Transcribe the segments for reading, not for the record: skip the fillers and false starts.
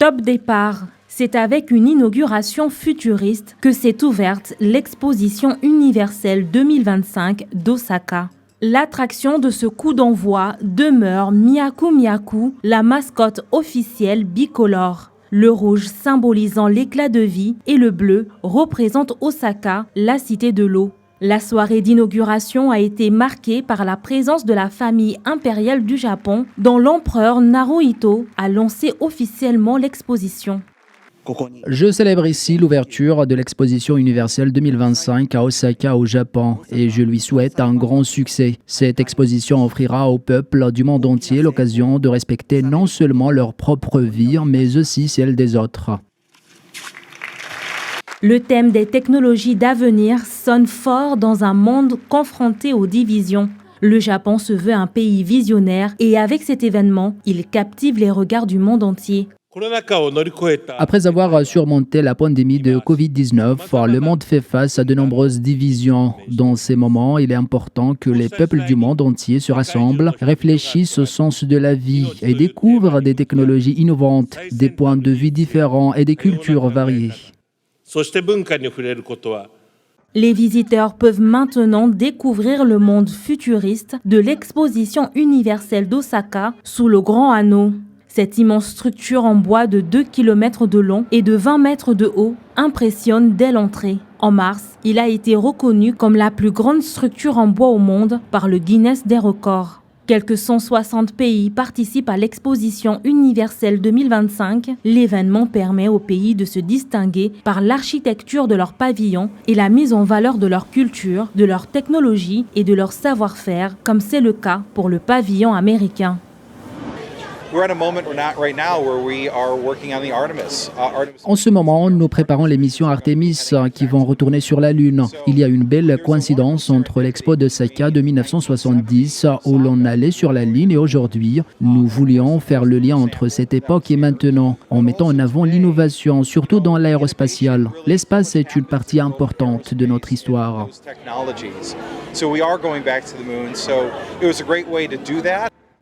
Top départ. C'est avec une inauguration futuriste que s'est ouverte l'exposition universelle 2025 d'Osaka. L'attraction de ce coup d'envoi demeure Miyaku Miyaku, la mascotte officielle bicolore. Le rouge symbolisant l'éclat de vie et le bleu représente Osaka, la cité de l'eau. La soirée d'inauguration a été marquée par la présence de la famille impériale du Japon, dont l'empereur Naruhito a lancé officiellement l'exposition. Je célèbre ici l'ouverture de l'exposition universelle 2025 à Osaka au Japon et je lui souhaite un grand succès. Cette exposition offrira au peuple du monde entier l'occasion de respecter non seulement leur propre vie, mais aussi celle des autres. Le thème des technologies d'avenir sonne fort dans un monde confronté aux divisions. Le Japon se veut un pays visionnaire et avec cet événement, il captive les regards du monde entier. Après avoir surmonté la pandémie de Covid-19, le monde fait face à de nombreuses divisions. Dans ces moments, il est important que les peuples du monde entier se rassemblent, réfléchissent au sens de la vie et découvrent des technologies innovantes, des points de vue différents et des cultures variées. Les visiteurs peuvent maintenant découvrir le monde futuriste de l'exposition universelle d'Osaka sous le Grand Anneau. Cette immense structure en bois de 2 km de long et de 20 mètres de haut impressionne dès l'entrée. En mars, il a été reconnu comme la plus grande structure en bois au monde par le Guinness des records. Quelques 160 pays participent à l'exposition universelle 2025. L'événement permet aux pays de se distinguer par l'architecture de leur pavillon et la mise en valeur de leur culture, de leur technologie et de leur savoir-faire, comme c'est le cas pour le pavillon américain. En ce moment, nous préparons les missions Artemis qui vont retourner sur la Lune. Il y a une belle coïncidence entre l'expo d'Osaka de 1970 où l'on allait sur la Lune et aujourd'hui. Nous voulions faire le lien entre cette époque et maintenant en mettant en avant l'innovation, surtout dans l'aérospatiale. L'espace est une partie importante de notre histoire.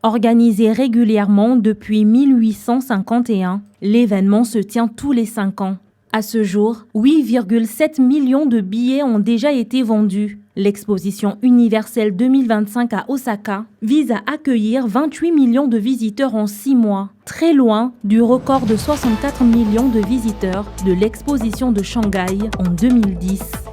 Organisé régulièrement depuis 1851, l'événement se tient tous les 5 ans. À ce jour, 8,7 millions de billets ont déjà été vendus. L'exposition universelle 2025 à Osaka vise à accueillir 28 millions de visiteurs en 6 mois, très loin du record de 64 millions de visiteurs de l'exposition de Shanghai en 2010.